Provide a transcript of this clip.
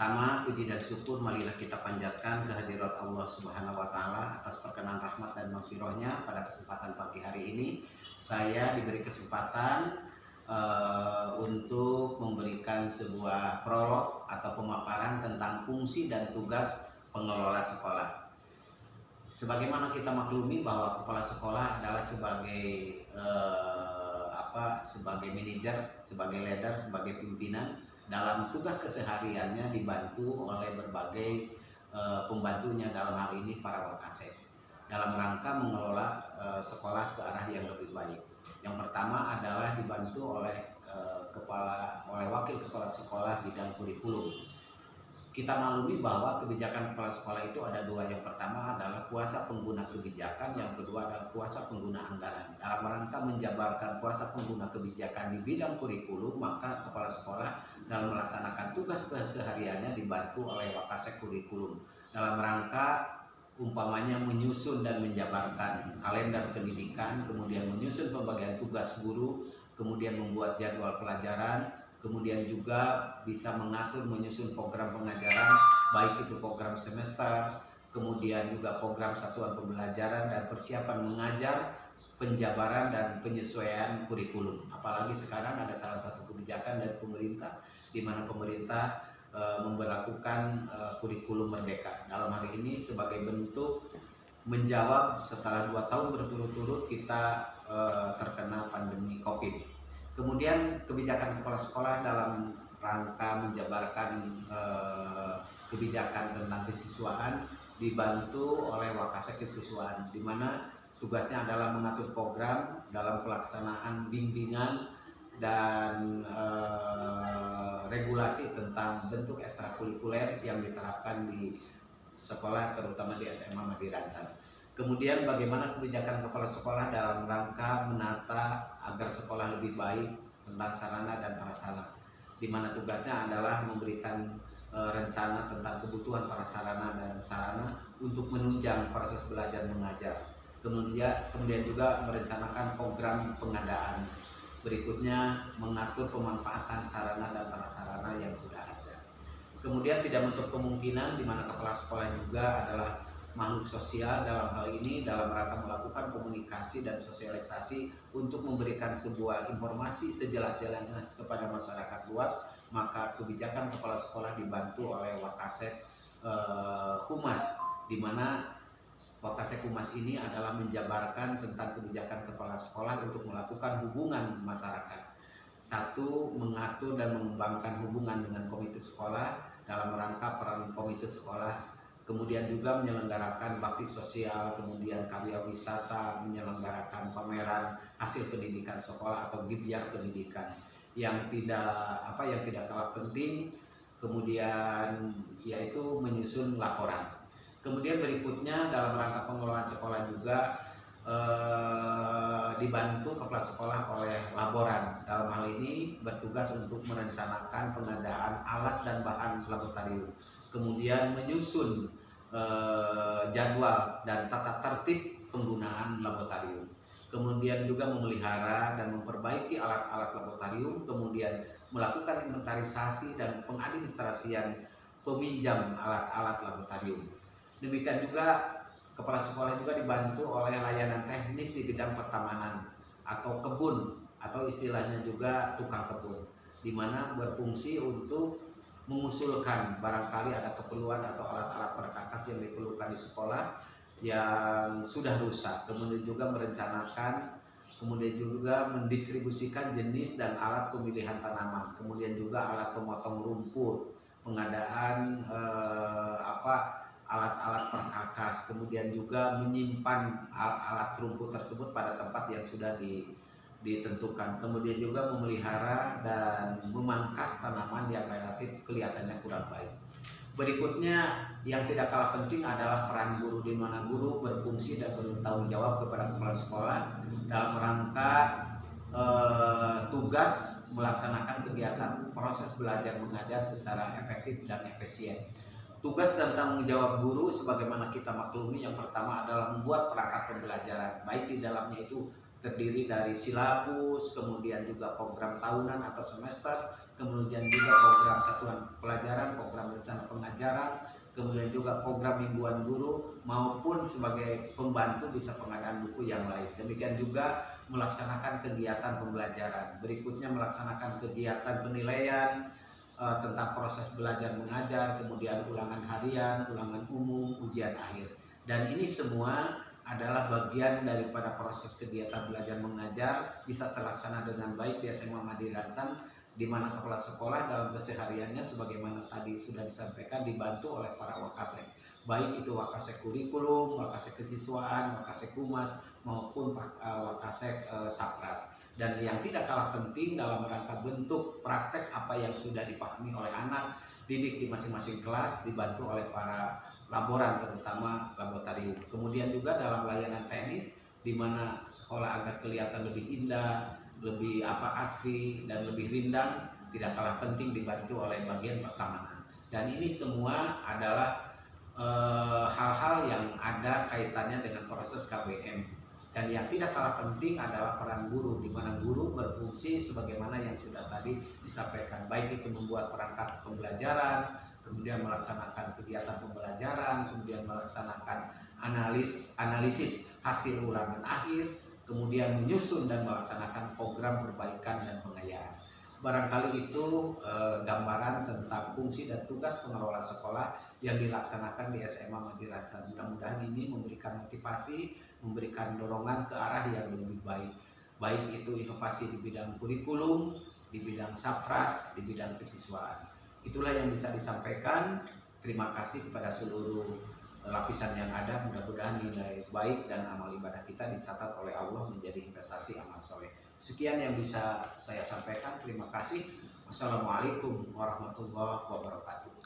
Pertama, puji dan syukur marilah kita panjatkan kehadirat Allah Subhanahu wa taala atas perkenan rahmat dan maghfirahnya. Pada kesempatan pagi hari ini saya diberi kesempatan untuk memberikan sebuah prolog atau pemaparan tentang fungsi dan tugas pengelola sekolah. Sebagaimana kita maklumi bahwa kepala sekolah adalah sebagai sebagai manajer, sebagai leader, sebagai pimpinan dalam tugas kesehariannya, dibantu oleh berbagai pembantunya, dalam hal ini para wakasek, dalam rangka mengelola sekolah ke arah yang lebih baik. Yang pertama adalah dibantu oleh wakil kepala sekolah bidang kurikulum. Kita maklumi bahwa kebijakan kepala sekolah itu ada dua. Yang pertama adalah kuasa pengguna kebijakan, yang kedua adalah kuasa pengguna anggaran. Dalam rangka menjabarkan kuasa pengguna kebijakan di bidang kurikulum, maka kepala sekolah dalam melaksanakan tugas kesehariannya dibantu oleh wakasek kurikulum dalam rangka umpamanya menyusun dan menjabarkan kalender pendidikan, kemudian menyusun pembagian tugas guru, kemudian membuat jadwal pelajaran, kemudian juga bisa mengatur menyusun program pengajaran, baik itu program semester, kemudian juga program satuan pembelajaran dan persiapan mengajar, penjabaran dan penyesuaian kurikulum. Apalagi sekarang ada salah satu kebijakan dari pemerintah, di mana pemerintah memberlakukan kurikulum merdeka. Dalam hari ini sebagai bentuk menjawab setelah 2 tahun berturut-turut kita terkena pandemi COVID. Kemudian kebijakan kepala sekolah dalam rangka menjabarkan kebijakan tentang kesiswaan dibantu oleh wakasek kesiswaan, di mana tugasnya adalah mengatur program dalam pelaksanaan bimbingan dan regulasi tentang bentuk ekstrakurikuler yang diterapkan di sekolah, terutama di SMA Madirancan. Kemudian bagaimana kebijakan kepala sekolah dalam rangka menata agar sekolah lebih baik tentang sarana dan prasarana, di mana tugasnya adalah memberikan rencana tentang kebutuhan prasarana dan sarana untuk menunjang proses belajar mengajar. Kemudian juga merencanakan program pengadaan. Berikutnya mengatur pemanfaatan sarana dan prasarana yang sudah ada. Kemudian tidak menutup kemungkinan di mana kepala sekolah juga adalah makhluk sosial, dalam hal ini dalam rangka melakukan komunikasi dan sosialisasi untuk memberikan sebuah informasi sejelas-jelasnya kepada masyarakat luas. Maka kebijakan kepala sekolah dibantu oleh wakasek humas, di mana wakasek humas ini adalah menjabarkan tentang kebijakan kepala sekolah untuk melakukan hubungan masyarakat. Satu, mengatur dan mengembangkan hubungan dengan komite sekolah dalam rangka peran komite sekolah, kemudian juga menyelenggarakan bakti sosial, kemudian karya wisata, menyelenggarakan pameran hasil pendidikan sekolah atau gibyar pendidikan. Yang tidak kalah penting kemudian yaitu menyusun laporan. Kemudian berikutnya dalam rangka pengelolaan sekolah juga dibantu kepala sekolah oleh laboran. Dalam hal ini bertugas untuk merencanakan pengadaan alat dan bahan laboratorium, kemudian menyusun jadwal dan tata tertib penggunaan laboratorium, kemudian juga memelihara dan memperbaiki alat-alat laboratorium, kemudian melakukan inventarisasi dan pengadministrasian peminjam alat-alat laboratorium. Demikian juga kepala sekolah juga dibantu oleh layanan teknis di bidang pertamanan atau kebun, atau istilahnya juga tukang kebun, di mana berfungsi untuk mengusulkan barangkali ada keperluan atau alat-alat perkakas yang diperlukan di sekolah yang sudah rusak, kemudian juga merencanakan, kemudian juga mendistribusikan jenis dan alat pemilihan tanaman, kemudian juga alat pemotong rumput, pengadaan alat-alat perkakas, kemudian juga menyimpan alat rumput tersebut pada tempat yang sudah ditentukan, kemudian juga memelihara dan memangkas tanaman yang relatif kelihatannya kurang baik. Berikutnya yang tidak kalah penting adalah peran guru, di mana guru berfungsi dan bertanggung jawab kepada kepala sekolah dalam rangka tugas melaksanakan kegiatan proses belajar mengajar secara efektif dan efisien. Tugas dan tanggung jawab guru sebagaimana kita maklumi, yang pertama adalah membuat perangkat pembelajaran, baik di dalamnya itu terdiri dari silabus, kemudian juga program tahunan atau semester, kemudian juga program satuan pelajaran, program rencana pengajaran, kemudian juga program mingguan guru, maupun sebagai pembantu bisa pengadaan buku yang lain. Demikian juga melaksanakan kegiatan pembelajaran. Berikutnya melaksanakan kegiatan penilaian tentang proses belajar mengajar, kemudian ulangan harian, ulangan umum, ujian akhir. Dan ini semua adalah bagian daripada proses kegiatan belajar mengajar bisa terlaksana dengan baik di SMA Madiri Rancang, di mana kepala sekolah dalam kesehariannya sebagaimana tadi sudah disampaikan dibantu oleh para wakasek, baik itu wakasek kurikulum, wakasek kesiswaan, wakasek humas maupun wakasek sapras. Dan yang tidak kalah penting dalam rangka bentuk praktek apa yang sudah dipahami oleh anak didik di masing-masing kelas dibantu oleh para laboran, terutama laboratorium. Kemudian juga dalam layanan teknis di mana sekolah agar kelihatan lebih indah, lebih asri dan lebih rindang, tidak kalah penting dibantu oleh bagian pertamanan. Dan ini semua adalah hal-hal yang ada kaitannya dengan proses KBM. Dan yang tidak kalah penting adalah peran guru, di mana guru berfungsi sebagaimana yang sudah tadi disampaikan, baik itu membuat perangkat pembelajaran, kemudian melaksanakan kegiatan pembelajaran, kemudian melaksanakan analisis hasil ulangan akhir, kemudian menyusun dan melaksanakan program perbaikan dan pengayaan. Barangkali itu gambaran tentang fungsi dan tugas pengelola sekolah yang dilaksanakan di SMA Madiri Rancang. Mudah-mudahan ini memberikan motivasi, memberikan dorongan ke arah yang lebih baik, baik itu inovasi di bidang kurikulum, di bidang sapras, di bidang kesiswaan. Itulah yang bisa disampaikan. Terima kasih kepada seluruh lapisan yang ada. Mudah-mudahan nilai baik dan amal ibadah kita dicatat oleh Allah menjadi investasi amal soleh. Sekian yang bisa saya sampaikan. Terima kasih. Wassalamualaikum warahmatullahi wabarakatuh.